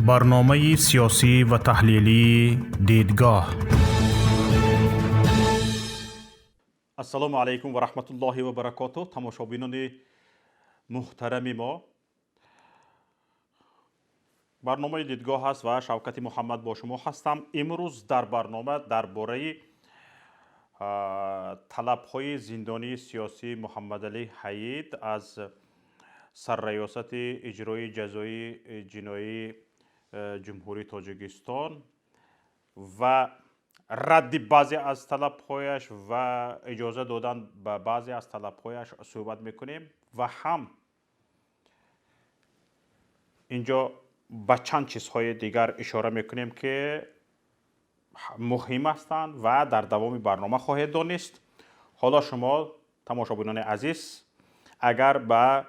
برنامه سیاسی و تحلیلی دیدگاه. السلام علیکم و رحمت الله و برکاته. تماشابینان محترم ما، برنامه دیدگاه است و شوکت محمد با شما هستم. امروز در برنامه درباره طلب‌های زندانی سیاسی محمد علی حید از سرریاست اجرای جزای جنایی جمهوری تاجیکستان و رد بعضی از طلب‌هایش و اجازه دادن به بعضی از طلب‌هایش صحبت میکنیم و هم اینجا به چند چیزهای دیگر اشاره میکنیم که مهم هستند و در دوام برنامه خواهید دانست. حالا شما تماشابینان عزیز اگر به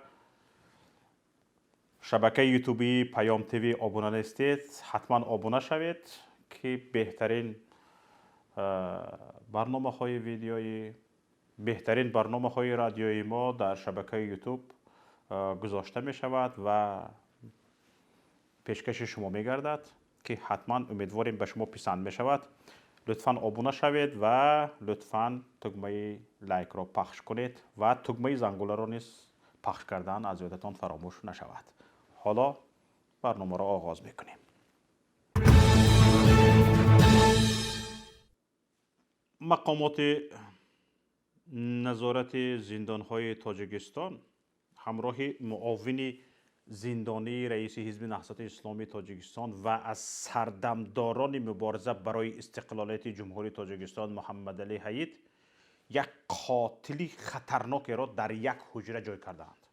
شبکه یوتیوبی پیام تیوی آبونه نیستید حتما آبونه شوید که بهترین برنامه های ویدیویی، بهترین برنامه های رادیویی ما در شبکه یوتیوب گذاشته می شود و پیشکش شما می گردد که حتما امیدواریم به شما پسند می شود. لطفاً آبونه شوید و لطفاً تگمه لایک را پخش کنید و تگمه زنگوله را نیز پخش کردن از یادتان فراموش نشود. حالا برنامه را آغاز می کنیم. مقامات نظارت زندان‌های تاجیکستان همراه معاون زندانی رئیس حزب نهضت اسلامی تاجیکستان و از سردمداران مبارزه برای استقلالیت جمهوری تاجیکستان محمد علی حید یک قاتل خطرناک را در یک حجره جای کردند.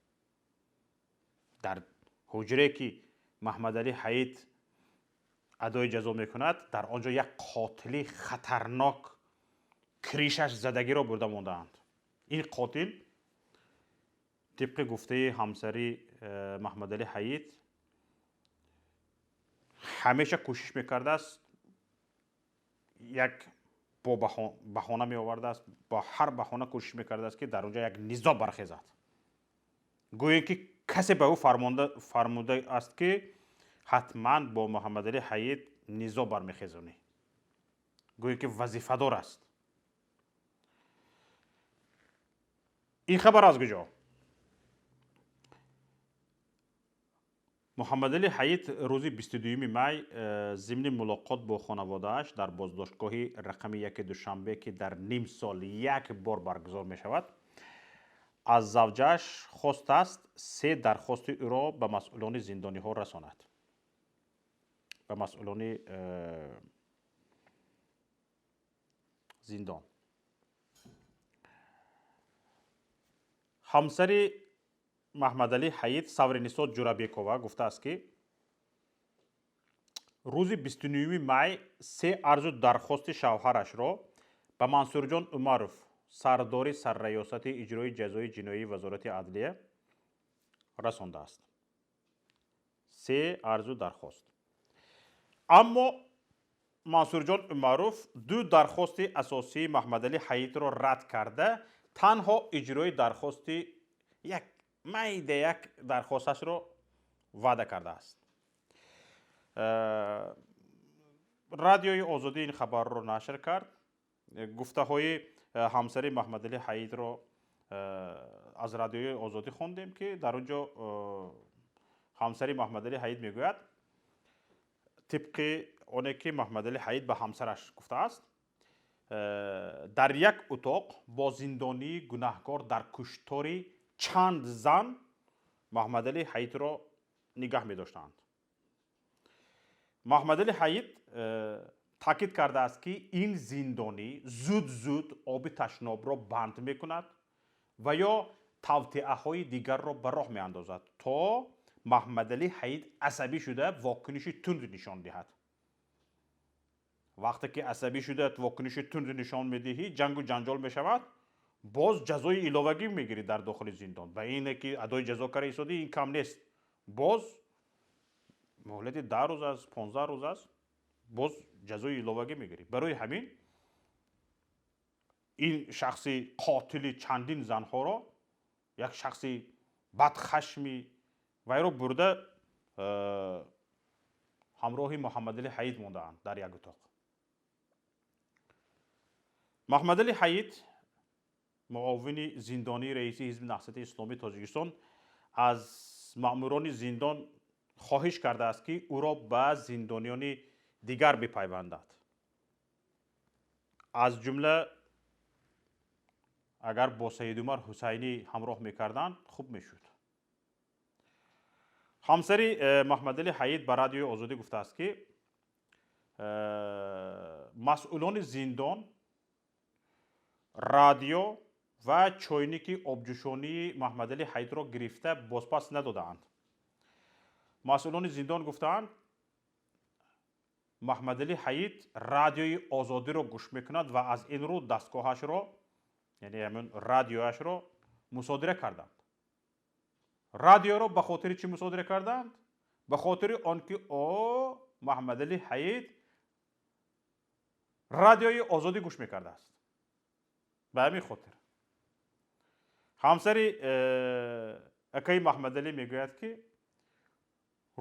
در حجره که محمد علی حید ادای جزا میکند در آنجا یک قاتل خطرناک کریشش زدگی را برده ماندند. این قاتل طبق گفته همسری محمد علی حید همیشه کوشش میکرده است یک با بهانه می آورده است، با هر بهانه کوشش میکرده است که در اونجا یک نزاع برخیزد. گویا که کسی به او فرموده است که حتما با محمد علی حید نزاع برمیخیزانی. گویا که وظیفه دار است. این خبر از کجا؟ محمد علی حید روز 22 می ضمن ملاقات با خانواده‌اش در بازداشتگاه رقم 1 دوشنبه که در نیم سال یک بار برگزار می شود از زوجش خواست است 3 درخواست او را به مسئولان زندانی ها رساند. به مسئولان زندان. همسر محمد علی حید سورنیسا جورابیکووا گفته است که روز 29 می 3 عرض و درخواست شوهرش را به منصور جان عمروف سردار سرریاست اجرای جزای جنایی وزارت عدلیه رسانده است. 3 عرض و درخواست. اما منصور جان عمروف 2 درخواست اساسی محمد علی حید را رد کرده تنها اجرای درخواست یک درخواستش را وعده کرده است. رادیوی آزادی این خبر را نشر کرد. گفته های همسر محمد علی حید را از رادیوی آزادی خوندیم که در اونجا همسر محمد علی حید میگوید طبق آنه که محمد علی حید به همسرش گفته است در یک اتاق با زندانی گناهکار در کشتار چند زن محمد علی حید را نگاه می داشتند. محمد علی حید تاکید کرده است که این زندانی زود آب تشناب را بند می کند و یا توطئه های دیگر را به راه می اندازد تا محمد علی حید عصبی شده واکنش تند نشان دهد. وقتی که عصبی شده واکنش تند نشان می دهی جنگ و جنجال می شود، باز جزای علاوگی می گیری در داخل زندان. و اینه که ادای جزا کار ایستادی این کم نیست. باز مهلت 10 روز است، 15 روز است، باز جزای علاوگی می گیری. برای همین این شخصی قاتل چندین زنها را، یک شخصی بدخشمی وی را برده ҳамроҳи муҳаммадалӣ ҳаид мондаанд дар як утоқ. муҳаммадалӣ ҳаид муовини зиндонии раиси ҳизби наҳсати исломии Тоҷикистон аз маъмурони зиндон хоҳиш кардааст ки ӯро ба зиндониёни дигар бипайвандад. аз ҷумла агар бо Саидумар Ҳусайнӣ ҳамроҳ мекарданд хуб мешуд. ҳамсари муҳаммадалӣ ҳаид ба радиои Озодӣ гуфтааст ки масъулони зиндон радио ва чойники обҷӯшонии муҳаммадалӣ ҳаидро гирифта бозпас надодаанд. масъулони зиндон гуфтаанд муҳаммадалӣ ҳаид радиои Озодиро гӯш мекунад ва аз ин рӯ дастгоҳашро, яъне ҳамин радиоашро мусодира карданд. радиоро ба хотири чӣ мусодира карданд? Ба хотири он ки муҳаммадалӣ ҳаид радиои Озодӣ гӯш мекардааст. ба ҳамин хотир ҳамсари акаи муҳаммадалӣ мегӯяд ки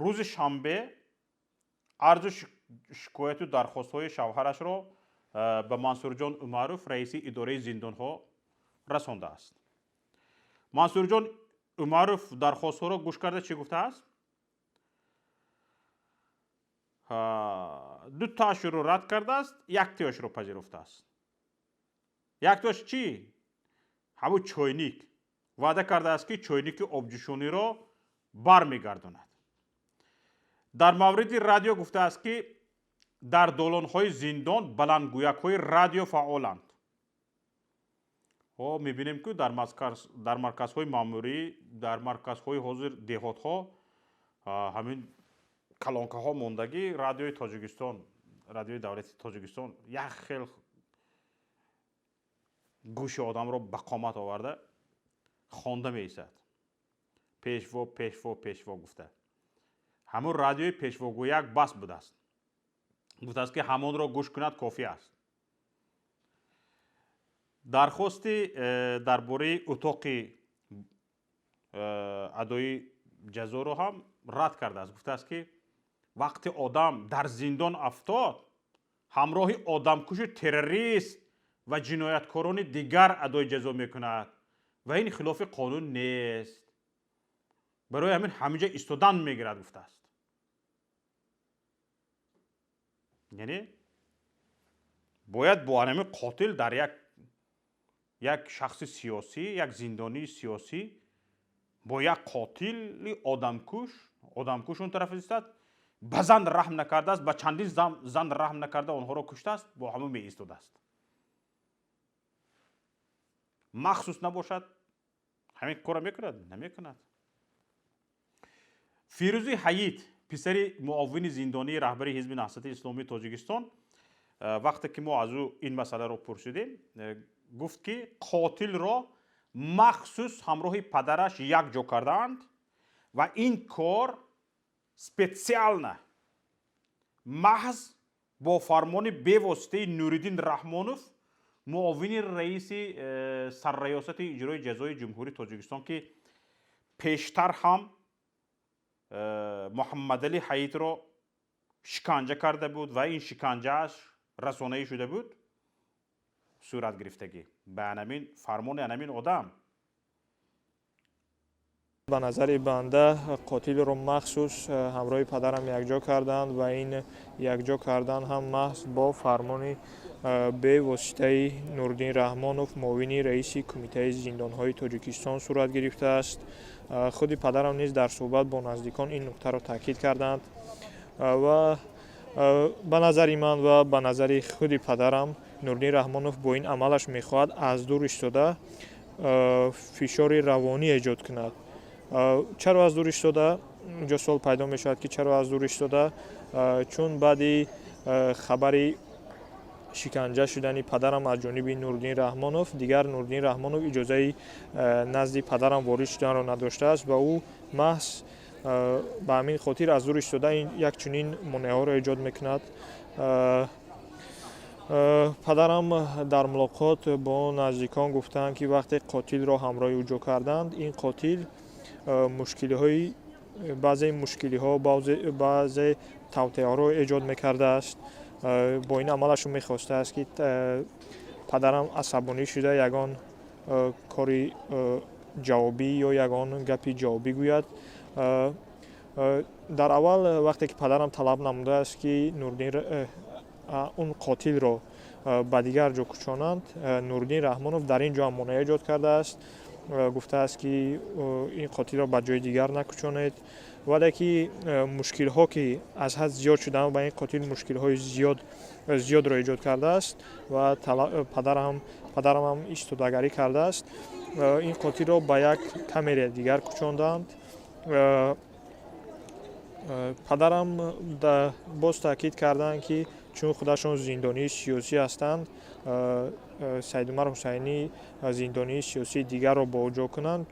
рӯзи шанбе арзу шикояту дархостҳои шавҳарашро ба Мансурҷон Умаров, раиси идораи зиндонҳо расондааст. Мансурҷон Умаров дархостҳоро гӯш карда чӣ гуфтааст? дутаашро рад кардааст, яктиашро пазируфтааст. яктиаш чӣ? ҳамун чойник. ваъда кардааст ки чойники обҷӯшониро бармегардонад. дар мавриди радио гуфтааст ки дар долонҳои зиндон баландгӯякҳои радио фаъоланд. мебинем ки дар марказҳои маъмурӣ, дар марказҳои ҳозир деҳотҳо ҳамин калонкаҳо мондагӣ радиои Тоҷикистон, радиои давлати Тоҷикистон як хел гӯши одамро ба қомат оварда хонда меистад. пешво пешво пешво гуфта. ҳамун радиои пешвогӯяк бас будааст. гуфтааст ки ҳамонро гӯш кунад кофӣ аст. дархости дар бораи утоқи адои ҷазоро ҳам рад кардааст. гуфтааст ки вақти одам дар зиндон афтод, ҳамроҳи одамкушу террорист ва ҷинояткорони дигар адои ҷазо мекунад ва ин хилофи қонун нест. барои ҳамин ҳаминҷа истодан мегирад гуфтааст. яъне бояд бо ҳамин қотил дар як шахси сиёсӣ, як зиндонии сиёсӣ бо як қотили одамкуш он тараф истад, ба зан раҳм накардааст, ба чандин зан раҳм накарда онҳоро куштааст, бо ҳамон меистодааст. махсус набошад ҳамин корро мекунад? Намекунад. Фирӯзи Ҳаид, писари муовини зиндонии раҳбари ҳизби наҳсати исломии Тоҷикистон, вақте ки мо аз ӯ ин масъаларо пурсидем, гуфт ки қотилро махсус ҳамроҳи падараш якҷо кардаанд ва ин кор специална маҳз бо фармони бевоситаи Нуриддин Раҳмонов, муовини раиси сарраёсати иҷрои ҷазои ҷумҳурии Тоҷикистон, ки пештар ҳам муҳаммадалӣ ҳаидро шиканҷа карда буд ва ин шиканҷааш расонаӣ шуда буд, сурат гирифтагӣ ба анамин фармони анамин одам. ба назари банда қотилро махсус ҳамроҳи падарам якҷо карданд ва ин якҷо кардан ҳам маҳз бо фармони бевоситаи Нуриддин Раҳмонов, муовини раиси кумитаи зиндонҳои Тоҷикистон сурат гирифтааст. худи падарам низ дар суҳбат бо наздикон ин нуктаро таъкид карданд ва ба назари ман ва ба назари худи падарам Нуриддин Раҳмонов бо ин амалаш мехоҳад аз дур истода фишори равонӣ эҷод кунад. чаро аз дур истода? инҷо суол пайдо мешавад ки чаро аз дур истода? чун баъди хабари шиканҷа шудани падарам аз ҷониби Нуриддин Раҳмонов, дигар Нуриддин Раҳмонов иҷозаи назди падарам ворид шуданро надоштааст ва ӯ маҳз ба ҳамин хотир аз дур истода як чунин монеаҳоро эҷод мекунад. падарам дар мулоқот бо наздикон гуфтанд ки вақте қотилро ҳамроҳи ӯ ҷо карданд, ин қотил баъзе мушкилиҳо, баъзе тавтеҳоро эҷод мекардааст. Бо ин амалашон мехостааст ки падарам асабонӣ шуда ягон кори ҷавобӣ ё ягон гапи ҷавобӣ гӯяд. Дар аввал вақте ки падарам талаб намудааст ки он қотилро ба дигар ҷо кушонанд, Нуруддин Раҳмонов дар ин ҷо ҳам монеа эҷод кардааст. Гуфтааст ки ин қотилро ба ҷои дигар накушонед. Вале ки мушкилҳо ки аз ҳад зиёд шудаанд ба ин қотил мушкилҳои зиёдро эҷод кардааст ва падарам ҳам истодагарӣ кардааст. Ин қотилро ба як камераи дигар кушонданд. Падарам боз таъкид карданд ки чун худашон зиндонии сиёсӣ ҳастанд, Саидумар Ҳусайнӣ зиндонии сиёсии дигарро ба ӯ ҷо кунанд,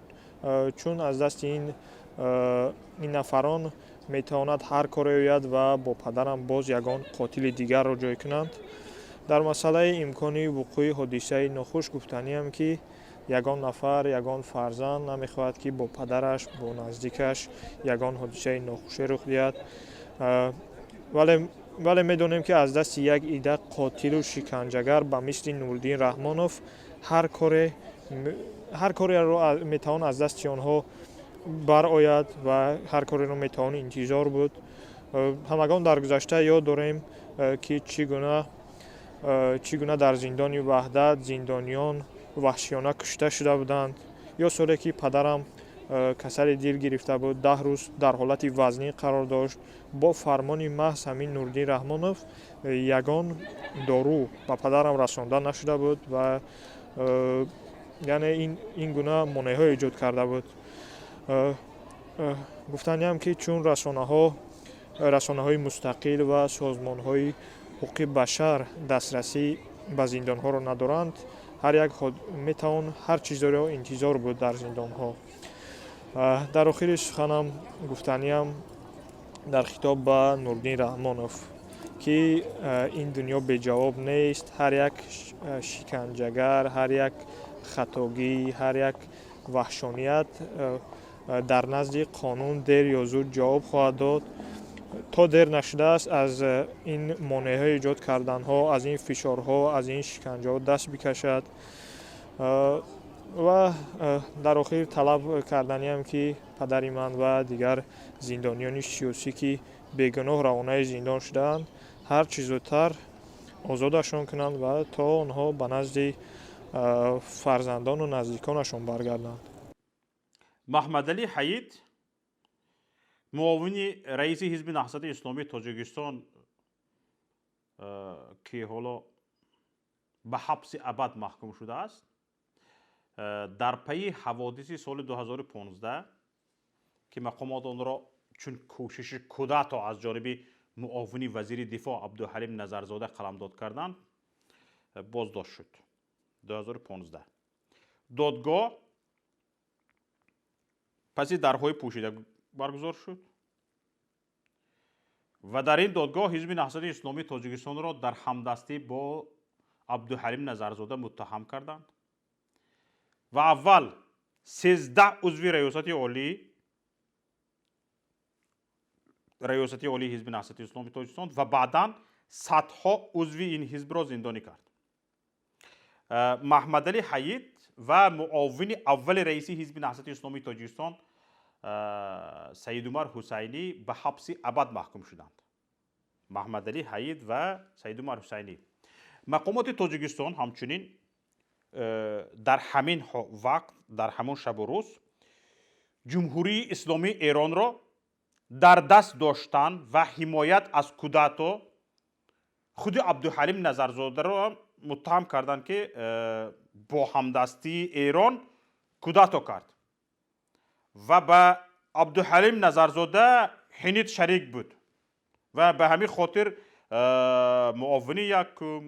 чун аз дасти ин нафарон метавонад ҳар коре ояд ва бо падарам боз ягон қотили дигарро ҷой кунанд. Дар масъалаи имкони вуқӯи ҳодисаи нохуш гуфтаниам ки ягон нафар, ягон фарзанд намехоҳад ки бо падараш, бо наздикаш ягон ҳодисаи нохуше рух диҳад. Вале медонем ки аз дасти як ида қотилу шиканҷагар ба мисли Нуруддин Раҳмонов ҳар кореро метавон аз дасти онҳо барояд ва ҳар кореро метавон интизор буд. Ҳамагон дар гузашта ёд дорем ки чӣ гуна дар зиндони ваҳдат зиндониён ваҳшиёна кушта шуда буданд. Ё соле ки падарам касали дил гирифта буд, 10 рӯз дар ҳолати вазнин қарор дошт. Бо фармони маҳз ҳамин Нуруддин Раҳмонов ягон дору ба падарам расонда нашуда буд ва яъне ин гуна монеаҳо эҷод карда буд. Гуфтаниам ки чун расонаҳои мустақил ва созмонҳои ҳуқуқи башар дастрасӣ ба зиндонҳоро надоранд, ҳар як метавон ҳар чизоро интизор буд дар зиндонҳо. Дар охири суханам гуфтаниам дар хитоб ба Нуруддин Раҳмонов ки ин дунё беҷавоб нест. Ҳар як шиканҷагар, ҳар як хатогӣ, ҳар як ваҳшоният дар назди қонун дер ё зуд ҷавоб хоҳад дод. То дер нашудааст аз ин монеаҳои эҷод карданҳо, аз ин фишорҳо, аз ин шиканҷаҳо даст бикашад. Ва дар охир талаб карданиам ки падари ман ва дигар зиндониёни сиёсӣ ки бегуноҳ равонаи зиндон шудаанд, ҳар чӣ зудтар озодашон кунанд ва то онҳо ба назди фарзандону наздиконашон баргарданд. Маҳмадалӣ Ҳаид, муовини раиси ҳизби наҳзати исломии Тоҷикистон, ки ҳоло ба ҳабси абад маҳкум шудааст, дар пайи ҳаводиси соли 2015 ки мақомот онро чун кӯшиши кӯдато аз ҷониби муовини вазири дифоъ Абдуҳалим Назарзода қаламдод карданд, боздошт шуд. 2015 додгоҳ паси дарҳои пӯшида баргузор шуд ва дар ин додгоҳ ҳизби наҳзати исломии Тоҷикистонро дар ҳамдастӣ бо Абдуҳалим Назарзода муттаҳам карданд ва аввал 13 узви раёсати олии ҳизби наҳзати исломии Тоҷикистон ва баъдан садҳо узви ин ҳизбро зиндонӣ кард. Маҳмадалӣ Ҳаид ва муовини аввали раиси ҳизби наҳзати исломии Тоҷикистон Саидумар Ҳусайнӣ ба ҳабси абад маҳкум шуданд. Маҳмадалӣ Ҳаид ва Саидумар Ҳусайнӣ. Мақомоти Тоҷикистон ҳамчунин дар ҳамин вақт, дар ҳамон шабу рӯз ҷумҳурии исломии Эронро дар даст доштан ва ҳимоят аз кӯдато худи Абдуҳалим Назарзодаро муттаҳам карданд ки бо ҳамдастии Эрон кӯдато кард ва ба Абдуҳалим Назарзода ҳинит шарик буд ва ба ҳамин хотир муовини якум,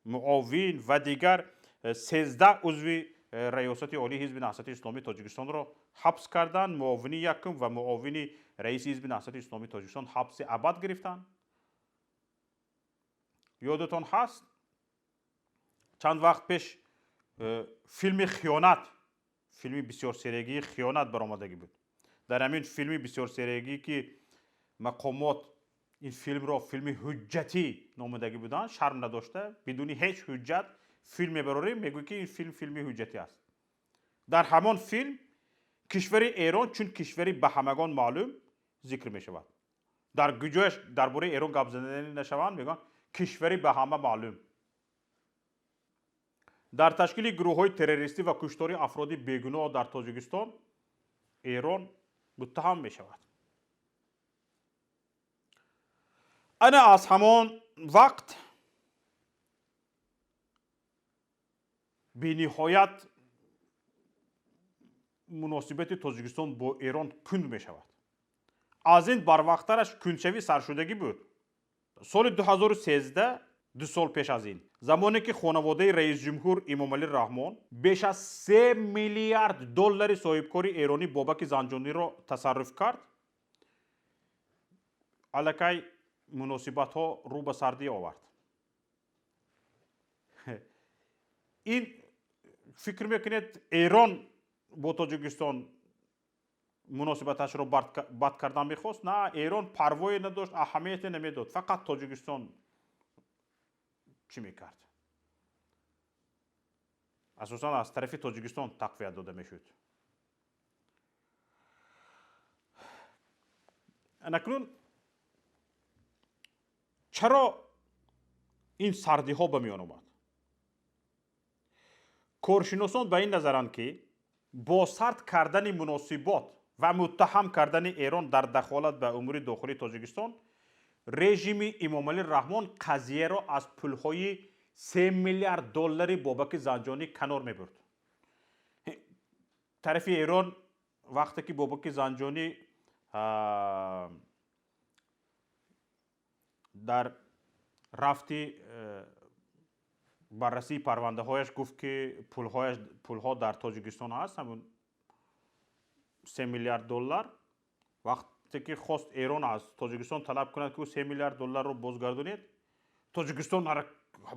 муовин ва дигар 13 узви раёсати олии ҳизби наҳзати исломии Тоҷикистонро ҳабс карданд. Муовини якум ва муовини раиси ҳизби наҳзати исломии Тоҷикистон ҳабси абад гирифтанд. ёдатон ҳаст чанд вақт пеш филми хиёнат, филми бисёрсерияги хиёнат баромадагӣ буд. Дар ҳамин филми бисёрсерияги ки мақомот این فیلم رو فیلم حجتی نامودگی بودن، شرم نداشته، بدونی هیچ حجت فیلم میبروریم میگوی که این فیلم حجتی است. در همان فیلم کشور ایران چون کشوری به همگان معلوم ذکر می شود. در گویش درباره ایران گپ زدن نشوند میگن کشوری به همه معلوم. در تشکیل گروه های تروریستی و کشتاری افراد بیگناه در تاجیکستان ایران متهم می شود. انا از همان وقت به نهایت مناسبت تاجیکستان با ایران کند می شود. از این بر وقترش کندشوی سرشدگی بود. سال 2013 دو سال پیش از این زمانی که خانواده رئیس جمهور امامعلی رحمان بیش از 3 میلیارد دلار صاحبکاری ایرانی بابک زنجانی را تصرف کرد، الکی مناسبت ها رو به سردی آورد. این فکر میکنید ایران با تاجیکستان مناسبتش رو بد کردن میخواست؟ نه، ایران پروایی نداشت، اهمیتی نمیداد، فقط تاجیکستان چی میکرد؟ اساسا از طرف تاجیکستان تقویت داده میشد. اکنون چرا این سردی ها به میان آمد؟ کارشناسان به این نظرند که با سرد کردن مناسبات و متهم کردن ایران در دخالت به امور داخلی تاجیکستان، رژیم امامعلی رحمان قضیه را از پولهای 3 میلیارد دلار بابک زنجانی کنار میبرد. طرف ایران وقتی که بابک زنجانی در رفتی بررسی پرونده هایش گفت که پولها در تاجیکستان هست، همون 3 میلیارد دلار. وقتی که خواست ایران از تاجیکستان طلب کند که 3 میلیارد دلار رو بازگردونید، تاجیکستان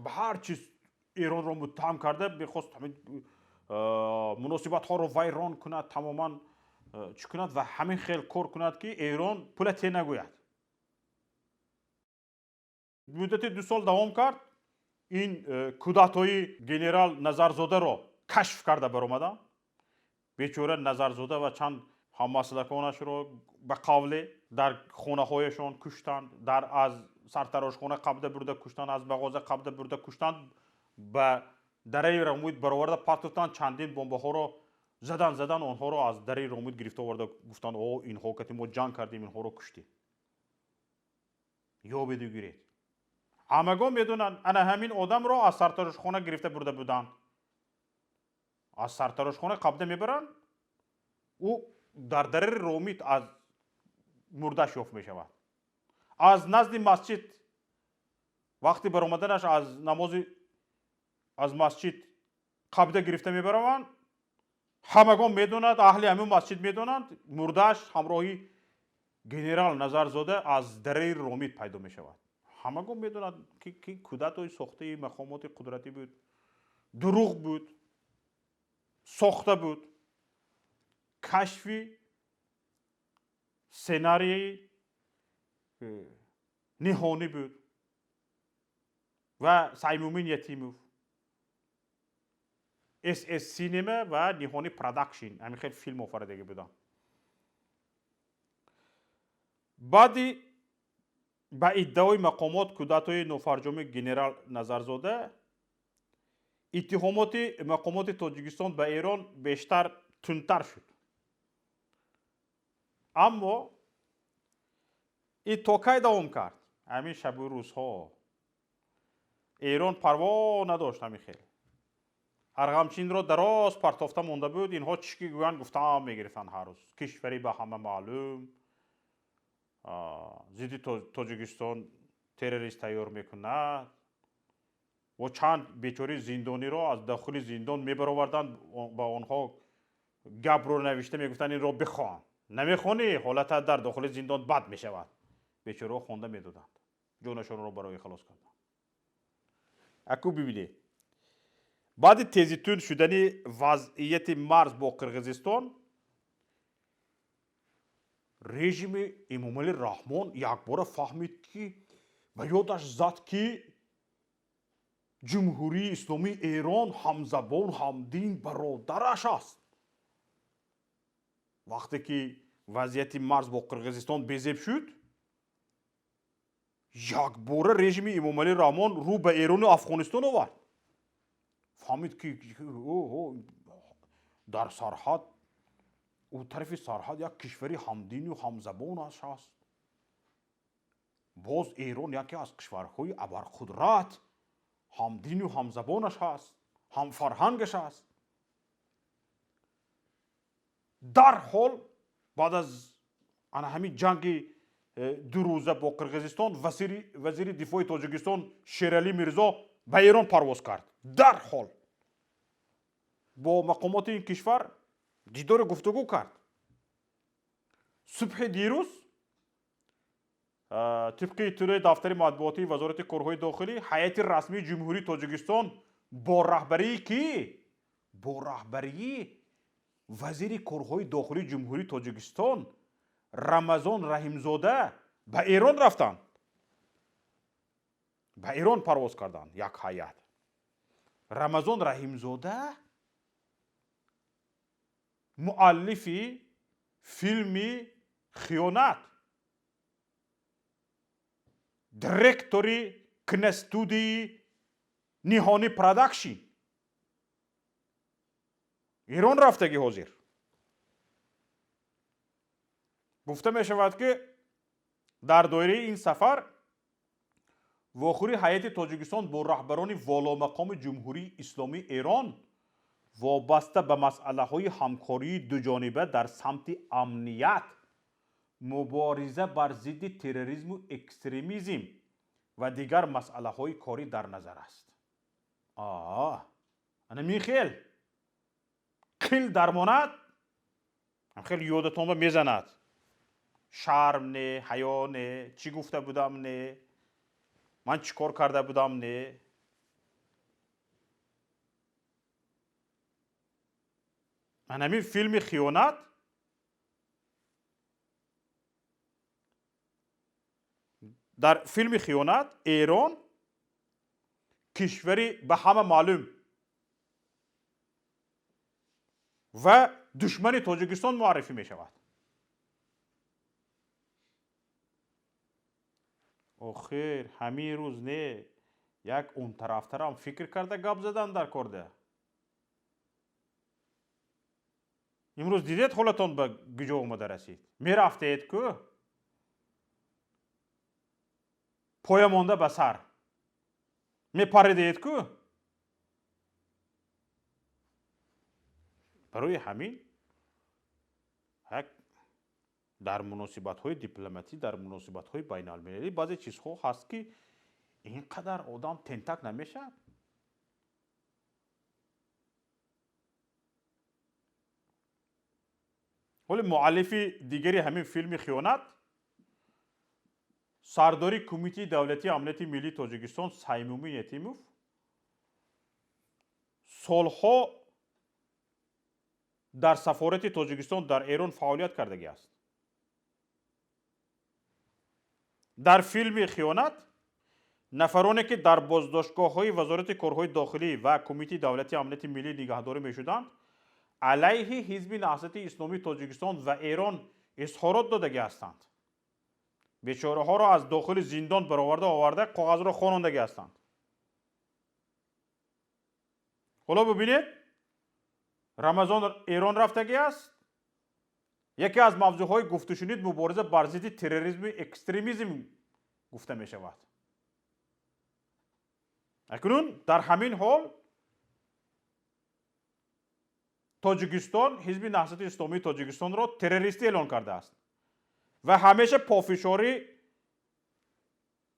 به هر چیز ایران رو متهم کرده، بخواست مناسبت ها رو ویران کند، تماما چی کند و همین خیل کار کند که ایران پولتی نگوید. مدت 2 سال دوام کرد. این کودتای گنرال نظرزاده رو کشف کرده برآمده. بیچاره نظرزاده و چند هممسلکانش رو به قوله در خونه هایشان کشتند، از سرتراشخانه قبضه برده کشتند، از مغازه قبضه برده کشتند، به دره رامود برآورده پرتافتند، چندین بمب ها رو زدن آنها رو از دره رامود گرفته آورده، گفتند او اینها که ما جنگ کردیم اینها رو کشتیم. یا بدونید همگان میدونن انا همین آدم رو از سرتراشخانه گرفته برده بودند. از سرتراشخانه قبضه میبرن، او در دره رامید از مرده یافت میشود. از نزد مسجد وقتی برآمدنش از نماز از مسجد قبضه گرفته میبرند، همگان میدونند، اهل همین مسجد میدونند، مردهش همراهی گنرال نظرزاده از دره رامید پیدا میشود. همگان میدونند که کودتای ساخته مقامات قدرتی بود، دروغ بود، ساخته بود، کشفی سناریوی نهانی بود و سایمومین یتیموف اس سینما و نهانی پروداکشن همین خیلی فیلم آفریدگی بودن. بعدی با ادعای مقامات کودتای نافرجام گنرال نظرزاده، اتهامات مقامات تاجیکستان به ایران بیشتر تندتر شد. اما این توکای دوام کرد. همین شب و روزها ایران پروا نداشت. همین خیلی ارغمچین را دراز پرتافته مونده بود. اینها چی که گویند گفتم میگرفتن هر روز. کشوری به همه معلوم، ضد تاجیکستان تروریست تیار میکند و چند بیچاره زندانی را از داخل زندان میبرآوردند، با آنها گپ رو نوشته میگفتن این را بخوان، نمیخوانی حالت در داخل زندان بد میشود. بیچاره خوانده میدادند، جانشان را برای خلاص کردند. اکو ببینید بعد تیزیتون شدن وضعیت مرز با قرغیزستان، رژیم امامعلی رحمان یک بار فهمید که به یادش زد که جمهوری اسلامی ایران همزبان همدین برادرش است. وقتی که وضعیت مرز با قرقیزستان بی‌ضبط شد، یک بار رژیم امامعلی رحمان رو به ایران و افغانستان آورد. فهمید که در سرحد او طرف سرحد یک کشوری همدین و همزبانش است. باز ایران یکی از کشورهای ابرقدرت همدین و همزبانش هست، هم فرهنگش است. در حال بعد از همین جنگ 2 روزه با قرقیزستان، وزیر دفاع تاجیکستان شیرعلی میرزا به ایران پرواز کرد. در حال با مقامات این کشور دیدار گفتگو کرد. صبح دیروز طبق اطلاع دفتر مطبوعاتی وزارت کارهای داخلی، هیئت رسمی جمهوری تاجیکستان با رهبری وزیر کارهای داخلی جمهوری تاجیکستان رمضان رحیمزاده به ایران رفتند. به ایران پرواز کردند. یک هیئت. رمضان رحیمزاده مؤلف فیلم خیانت، دایرکتوری کنستودی نیهانی پروداکشن ایران رفتگی حاضر. گفته می شود که در دایره این سفر واخوری هیئت تاجیکستان با رهبران والا مقام جمهوری اسلامی ایران وابسته به مسئله های همکاری دوجانبه در سمت امنیت، مبارزه بر ضد تروریسم و اکستریمیسم و دیگر مسئله های کاری در نظر است. انا خیل درماند، خیلی یادتون میزند. شرم نه، حیا نه، چی گفته بودم نه، من چی کار کرده بودم نه. من همین فیلم خیانت در فیلم خیانت ایران کشوری به همه معلوم و دشمن تاجیکستان معرفی می شود. آخر همین روز نه یک اون طرفتر هم فکر کرده گپ زدن در کرده. امروز دیدید خودتون به گجا اومده رسید. میرفتید که پای مانده به سر میپریدید که. برای همین در مناسبت های دیپلماتی، در مناسبت های بین المللی بعضی چیزها هست که اینقدر آدم تنتک نمیشه. ولی مؤلف دیگری همین فیلم خیانت، سرداری کمیته دولتی امنیت ملی تاجیکستان سیمومی یتیموف، سالها در سفارت تاجیکستان در ایران فعالیت کردگی است. در فیلم خیانت نفرانی که در بازداشتگاه‌های وزارت کارهای داخلی و کمیته دولتی امنیت ملی نگهداری می‌شدند، علیه حزب نهضت اسلامی تاجیکستان و ایران اظهارات دادگی هستند. بیچاره ها را از داخل زندان برآورده کاغذ را خواندگی هستند. حالا ببینید رمضان ایران رفتگی است. یکی از موضوعهای گفته شنید مبارزه بر ضد تروریسم و اکستریمیسم گفته می شود. اکنون در همین حال تاجیکستان حزب نهضت اسلامی تاجیکستان را تروریستی اعلان کرده است و همیشه پافشاری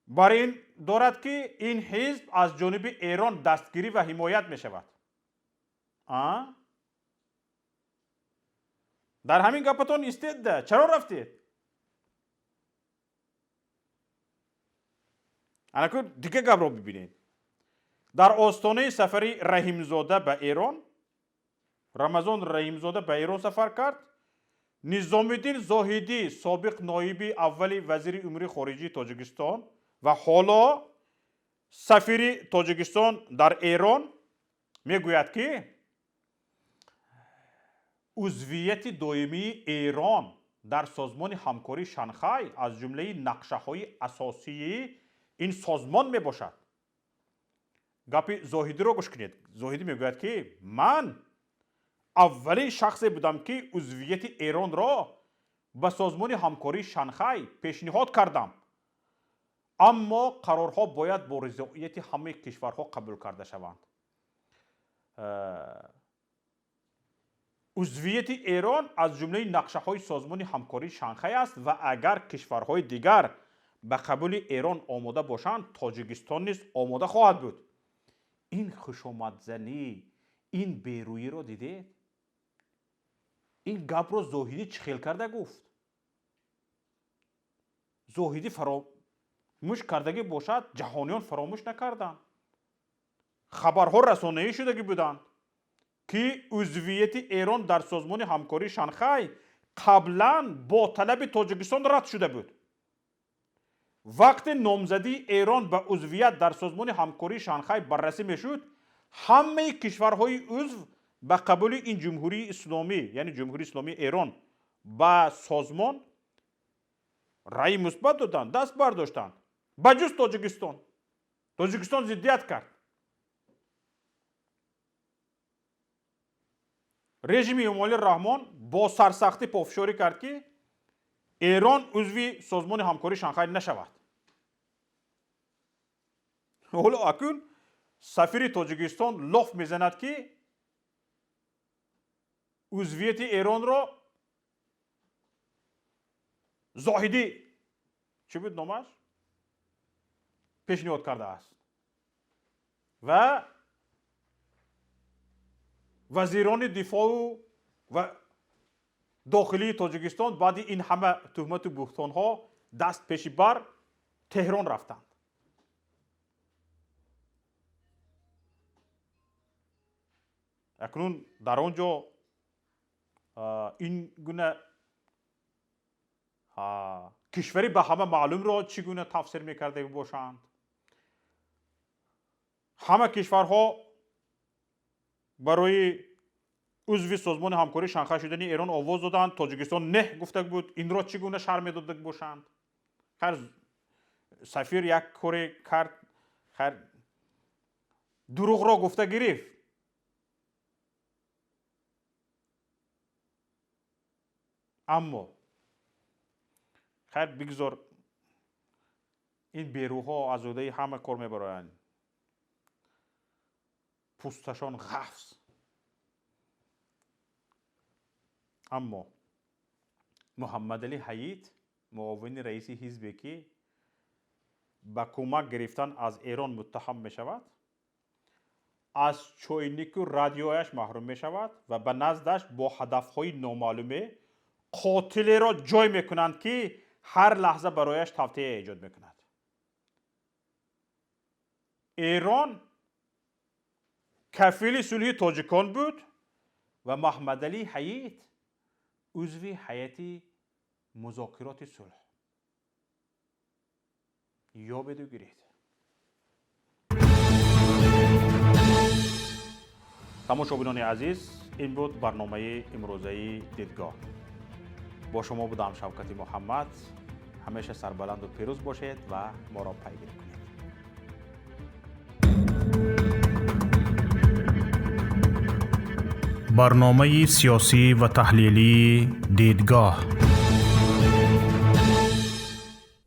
بر این دارد که این حزب از جانب ایران دستگیری و حمایت می شود. در همین گپتون استید چرا رفتید؟ انا دیگه گپ رو ببینید. در آستانه سفری رحیمزاده به ایران، رمضان رحیمزاده به ایران سفر کرد. نظامالدین زاهدی سابق نایب اولی وزیر امور خارجه تاجیکستان و حالا سفیر تاجیکستان در ایران میگوید که عضویت دائمی ایران در سازمان همکاری شانگهای از جمله نقشه های اساسی این سازمان می باشد. گپی زاهدی رو گوش کنید. زاهدی میگوید که من اولین شخصی بودم که عضویت ایران را به سازمان همکاری شانگهای پیشنهاد کردم، اما قرارها باید با رضایت همه کشورها قبول کرده شوند. عضویت ایران از جمله نقشه های سازمان همکاری شانگهای است و اگر کشورهای دیگر به قبول ایران آماده باشند، تاجیکستان نیز آماده خواهد بود. این خوشامدزنی، این بیرویی را دیدید؟ این گپ را زاهدی چخیل کرده گفت. زاهدی فراموش کردگی باشد، جهانیان فراموش نکردند. خبرها رسانه‌ای شدگی بودند که عضویت ایران در سازمان همکاری شانگهای قبلا با طلب تاجیکستان رد شده بود. وقتی نامزدی ایران به عضویت در سازمان همکاری شانگهای بررسی میشد، همه کشورهای عضو به قبول این جمهوری اسلامی، یعنی جمهوری اسلامی ایران، به سازمان رأی مثبت دادند، دست برداشتند، بجز تاجیکستان. تاجیکستان ضدیت کرد. رژیم امالی رحمان با سرسختی پافشاری کرد که ایران عضو سازمان همکاری شانگهای نشود. حالا اکنون سفیر تاجیکستان لاف میزند که عضویت ایران را زاهدی چی بود نامش؟ پیشنهاد کرده است و وزیران دفاع و داخلی تاجیکستان بعد این همه تهمت و بهتان ها دست پیش بر تهران رفتند. اکنون در آنجا این گونه کشوری به همه معلوم را چگونه تفسیر میکرده باشند. همه کشورها برای عضو سازمان همکاری شانگهای شدن ایران آواز دادند. تاجیکستان نه گفته بود. این را چگونه شرح میداده باشند؟ خیر سفیر یک کاری کرد، خیر دروغ را گفته گرفت. اما خیر بگذار، این بیروها آزاده همه کار میبرند، پوستشان غفص. اما محمد علی حییت معاون رئیس حزبی که با کمک گرفتن از ایران متهم می شود، از چوینیک و رادیویش محروم می شود و به نزدش با هدفهای نامعلومه قاتلی را جای می کنند که هر لحظه برایش توطئه ایجاد می کند. ایران کفیل صلح تاجیکان بود و محمد علی حییت عضو هیئت مذاکرات صلح. یا بدوگیرید. تماشاگران عزیز، این بود برنامه امروزه دیدگاه. با شما بودم شوکت محمد. همیشه سربلند و پیروز باشید و ما را پیگیری کنید. برنامه سیاسی و تحلیلی دیدگاه.